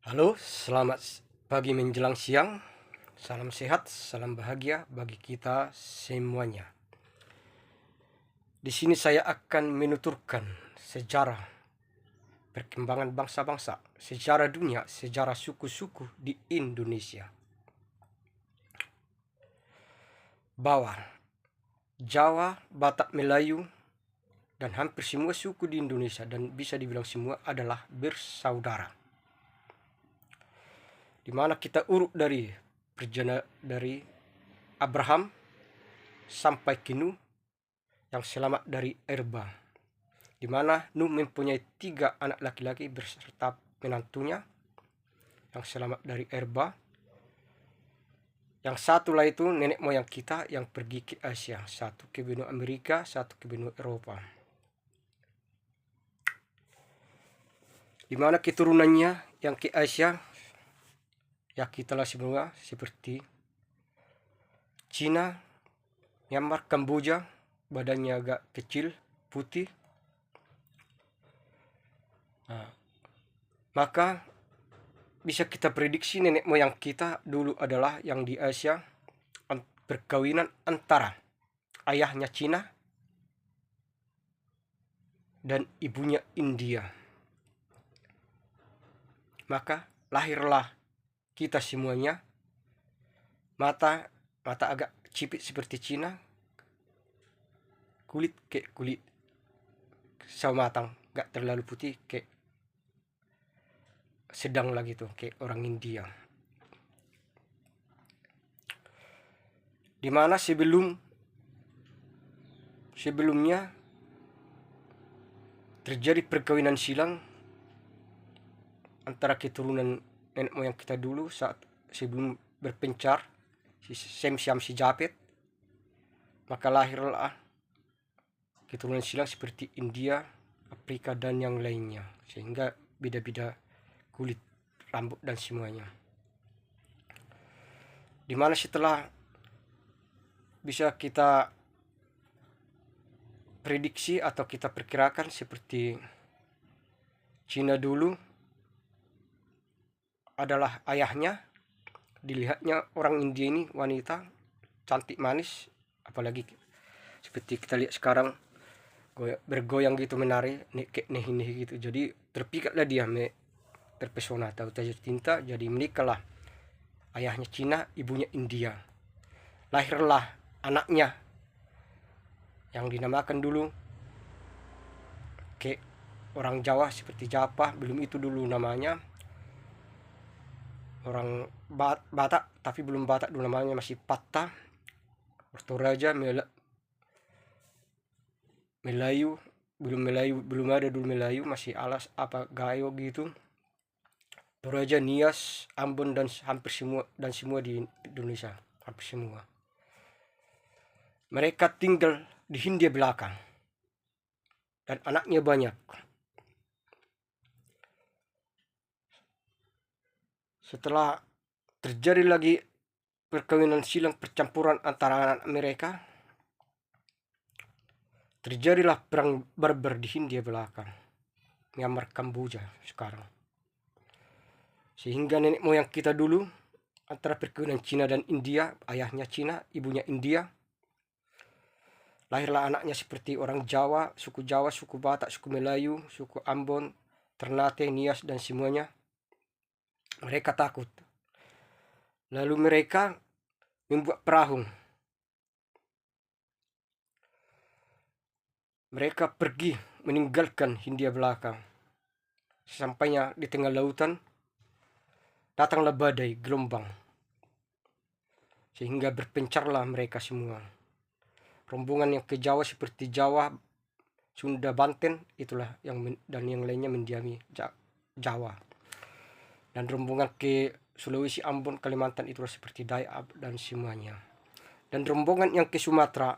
Halo, selamat pagi menjelang siang. Salam sehat, salam bahagia bagi kita semuanya. Di sini saya akan menuturkan sejarah perkembangan bangsa-bangsa, sejarah dunia, sejarah suku-suku di Indonesia. Bahwa Jawa, Batak, Melayu, dan hampir semua suku di Indonesia dan bisa dibilang semua adalah bersaudara. Di mana kita urut dari Abraham sampai ke Nuh yang selamat dari Erba, di mana Nuh mempunyai 3 anak laki-laki beserta menantunya yang selamat dari Erba. Yang satu lah itu nenek moyang kita yang pergi ke Asia, satu ke benua Amerika, satu ke benua Eropa. Di mana keturunannya yang ke Asia ya kita lah semua seperti Cina, Myanmar, Kamboja, badannya agak kecil, putih. Nah, maka bisa kita prediksi nenek moyang kita dulu adalah yang di Asia perkawinan antara ayahnya Cina dan ibunya India. Maka lahirlah kita semuanya mata agak cipit seperti Cina, kulit kayak kulit sawo matang, gak terlalu putih, kayak sedang lah gitu, kayak orang India. Dimana sebelumnya terjadi perkawinan silang antara keturunan nenek moyang kita dulu saat sebelum berpencar si Sem Siam si Japet, maka lahirlah keturunan silang seperti India, Afrika dan yang lainnya, sehingga beda-beda kulit, rambut dan semuanya. Dimana setelah bisa kita prediksi atau kita perkirakan seperti Cina dulu adalah ayahnya, dilihatnya orang India ini wanita cantik manis, apalagi seperti kita lihat sekarang bergoyang gitu, menari kayak nehi gitu, jadi terpikatlah dia, terpesona atau terjatuh cinta, jadi menikahlah ayahnya Cina, ibunya India. Lahirlah anaknya yang dinamakan dulu kayak orang Jawa seperti Japa, belum itu dulu namanya orang Batak, tapi belum Batak dulu, namanya masih Patta, Toraja, Melayu, belum ada dulu Melayu, masih alas apa Gayo gitu. Toraja, Nias, Ambon dan hampir semua di Indonesia, hampir semua. Mereka tinggal di Hindia belakang dan anaknya banyak. Setelah terjadi lagi perkawinan silang, percampuran antara anak mereka, terjadilah perang barbar di Hindia belakang, Myanmar, Kamboja sekarang. Sehingga nenek moyang kita dulu antara perkawinan Cina dan India, ayahnya Cina, ibunya India, lahirlah anaknya seperti orang Jawa, suku Batak, suku Melayu, suku Ambon, Ternate, Nias dan semuanya. Mereka takut. Lalu mereka membuat perahu. Mereka pergi meninggalkan Hindia belakang. Sesampainya di tengah lautan, datanglah badai, gelombang, sehingga berpencarlah mereka semua. Rombongan yang ke Jawa seperti Jawa, Sunda, Banten, itulah dan yang lainnya mendiami Jawa. Dan rombongan ke Sulawesi, Ambon, Kalimantan itulah seperti Dayak dan semuanya. Dan rombongan yang ke Sumatera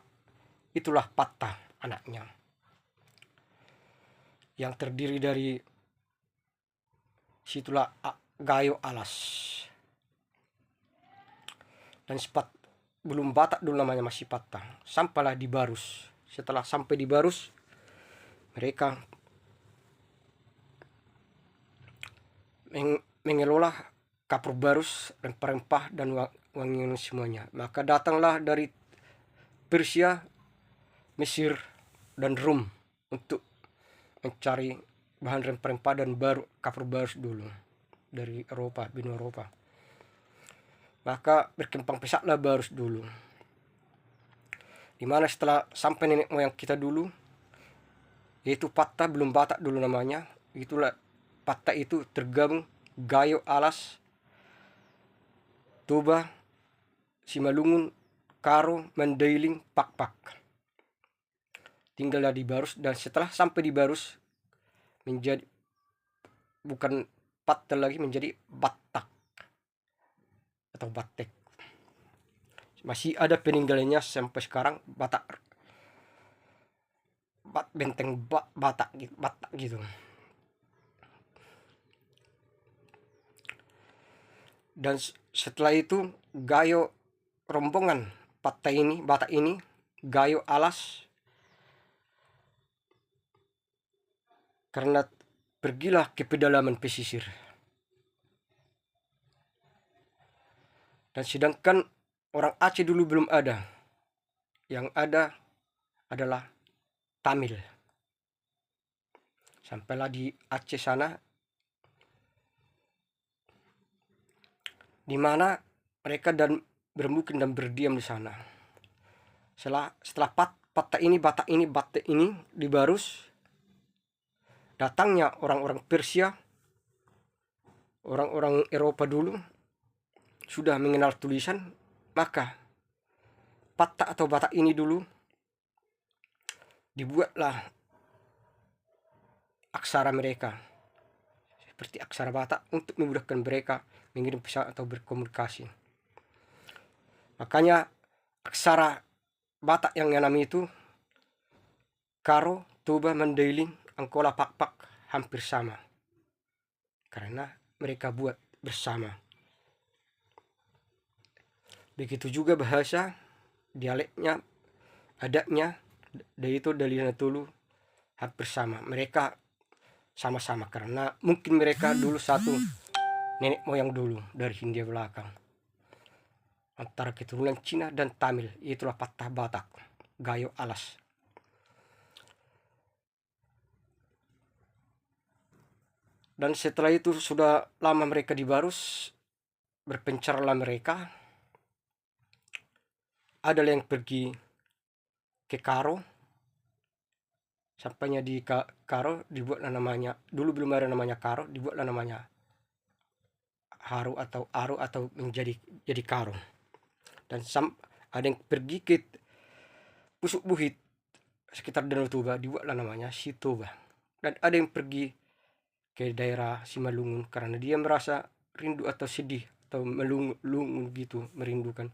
itulah Patta anaknya, yang terdiri dari situlah Gayo Alas. Dan belum Batak dulu namanya, masih Patta. Sampailah di Barus. Setelah sampai di Barus, mereka mengelola kapur barus, rempah-rempah dan wangian semuanya. Maka datanglah dari Persia, Mesir, dan Rum untuk mencari bahan rempah-rempah dan baru kapur barus dulu dari Eropa, benua Eropa. Maka berkembang pesatlah barus dulu. Dimana setelah sampai nenek moyang kita dulu, yaitu Patta, belum Batak dulu namanya, itulah Patta itu tergabung Gayo, Alas, Toba, Simalungun, Karo, Mandailing, Pakpak. Tinggallah di Barus, dan setelah sampai di Barus menjadi bukan Patta lagi, menjadi Batak atau Batek. Masih ada peninggalannya sampai sekarang, Batak, benteng Batak gitu, Batak gitu. Dan setelah itu Gayo, rombongan Patta ini, Batak ini, Gayo, Alas, karena pergilah ke pedalaman pesisir. Dan sedangkan orang Aceh dulu belum ada. Yang ada adalah Tamil. Sampailah di Aceh sana, di mana mereka dan bermukim dan berdiam di sana. Setelah Batak ini di Barus, datangnya orang-orang Persia, orang-orang Eropa dulu sudah mengenal tulisan, maka Batak atau Batak ini dulu dibuatlah aksara mereka seperti aksara Batak untuk memudahkan mereka mengirim pesan atau berkomunikasi. Makanya aksara Batak yang namanya itu Karo, Toba, Mandailing, Angkola, Pakpak hampir sama karena mereka buat bersama. Begitu juga bahasa, dialeknya, adatnya, itu dari Natulu hampir sama. Mereka sama-sama karena mungkin mereka dulu satu nenek moyang dulu dari Hindia belakang. Antara keturunan Cina dan Tamil, itulah Patah Batak, Gayo, Alas. Dan setelah itu sudah lama mereka di Barus, berpencarlah mereka. Ada yang pergi ke Karo. Sampainya di Karo, dibuatlah namanya, dulu belum ada namanya Karo, dibuatlah namanya Haru atau Aru atau jadi Karo. Dan ada yang pergi ke Pusuk Buhit sekitar Danau Toba, dibuatlah namanya Sitoba. Dan ada yang pergi ke daerah Simalungun karena dia merasa rindu atau sedih atau melungun gitu, merindukan,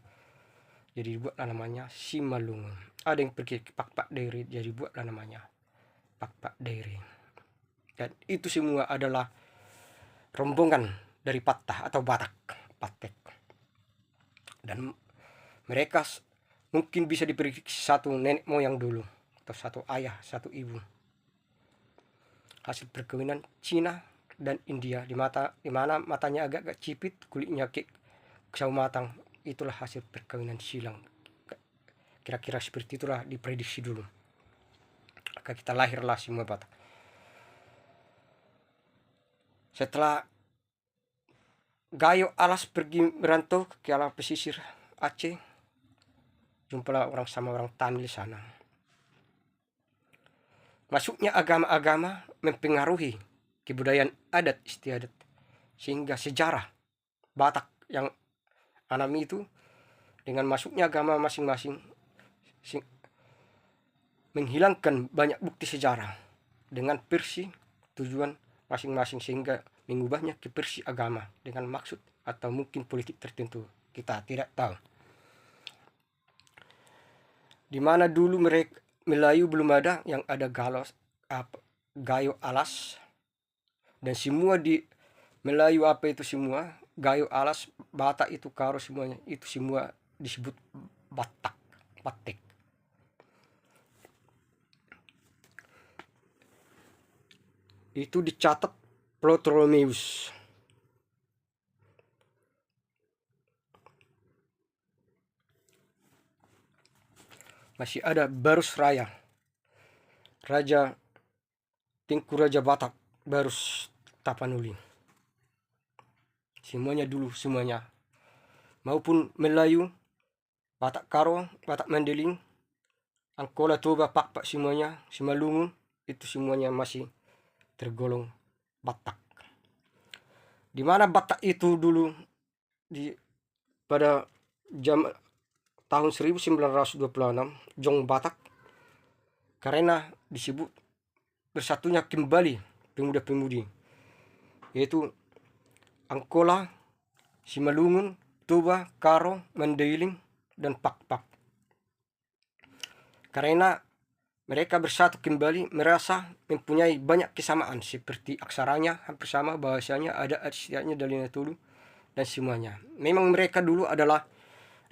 jadi dibuatlah namanya Simalungun. Ada yang pergi ke Pakpak Dairi, jadi buatlah namanya Pakpak Dairi. Dan itu semua adalah rombongan dari Patah atau Batak, Patek. Dan mereka mungkin bisa diprediksi satu nenek moyang dulu atau satu ayah, satu ibu. Hasil perkawinan Cina dan India, di mana matanya agak-agak cipit, kulitnya sawo matang, itulah hasil perkawinan silang. Kira-kira seperti itulah diprediksi dulu. Maka kita lahirlah semua Batak. Setelah Gayo, Alas pergi merantau ke arah pesisir Aceh, jumpalah orang sama orang Tamil sana. Masuknya agama-agama mempengaruhi kebudayaan adat istiadat, sehingga sejarah Batak yang alami itu dengan masuknya agama masing-masing menghilangkan banyak bukti sejarah dengan versi tujuan masing-masing, sehingga mengubahnya ke versi agama dengan maksud atau mungkin politik tertentu, kita tidak tahu. Di mana dulu mereka Melayu belum ada, yang ada Gayo, Alas, dan semua di Melayu apa itu semua, Gayo, Alas, Batak itu Karo, semuanya itu semua disebut Batak, Batek. Itu dicatat Ptolemaeus masih ada Barus Raya, Raja Tengku Raja Batak, Barus Tapanuli. Semuanya dulu, semuanya. Maupun Melayu, Batak Karo, Batak Mandeling, Angkola, Toba, Pakpak, semuanya, Simalungun, itu semuanya masih tergolong Batak. Di mana Batak itu dulu pada tahun 1926 Jong Batak, karena disebut bersatunya kembali pemuda-pemudi, yaitu Angkola, Simalungun, Toba, Karo, Mandailing, dan Pakpak. Karena mereka bersatu kembali, merasa mempunyai banyak kesamaan, seperti aksaranya hampir sama, bahasanya ada istiadatnya dari Natulu, dan semuanya. Memang mereka dulu adalah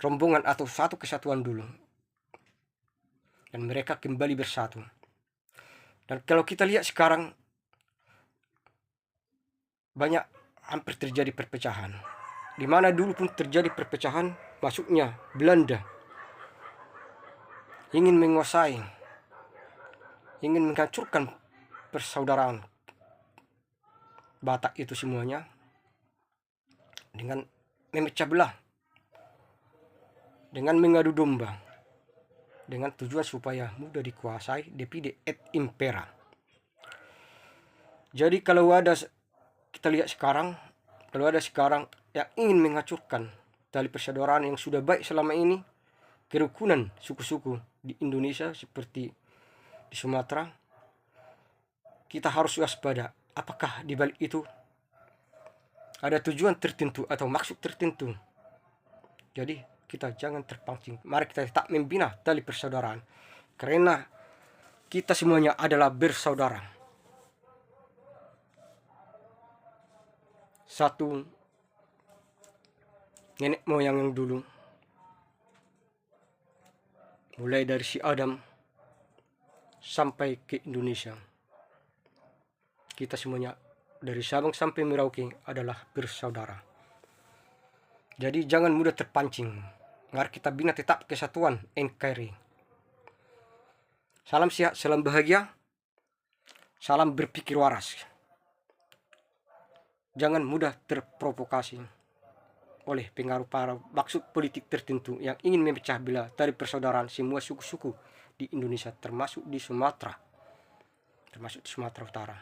rombongan atau satu kesatuan dulu, dan mereka kembali bersatu. Dan kalau kita lihat sekarang, banyak hampir terjadi perpecahan. Di mana dulu pun terjadi perpecahan, masuknya Belanda ingin menguasai, ingin menghancurkan persaudaraan Batak itu semuanya dengan memecah belah, dengan mengadu domba, dengan tujuan supaya mudah dikuasai, divide et impera. Jadi kalau ada, kita lihat sekarang, kalau ada sekarang yang ingin menghancurkan tali persaudaraan yang sudah baik selama ini, kerukunan suku-suku di Indonesia seperti di Sumatera, kita harus waspada. Apakah di balik itu ada tujuan tertentu atau maksud tertentu? Jadi kita jangan terpancing. Mari kita tetap membina tali persaudaraan, karena kita semuanya adalah bersaudara. Satu nenek moyang yang dulu, mulai dari si Adam sampai ke Indonesia, kita semuanya dari Sabang sampai Merauke adalah bersaudara. Jadi jangan mudah terpancing. Mari kita bina tetap kesatuan NKRI. Salam sehat, salam bahagia, salam berpikir waras. Jangan mudah terprovokasi oleh pengaruh para maksud politik tertentu yang ingin memecah belah tali persaudaraan semua suku-suku di Indonesia, termasuk di Sumatera Utara.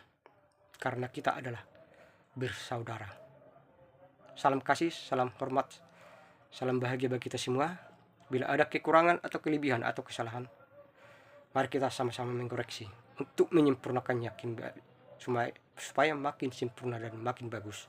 Karena kita adalah bersaudara. Salam kasih, salam hormat, salam bahagia bagi kita semua. Bila ada kekurangan atau kelebihan atau kesalahan, mari kita sama-sama mengkoreksi untuk menyempurnakannya supaya makin sempurna dan makin bagus.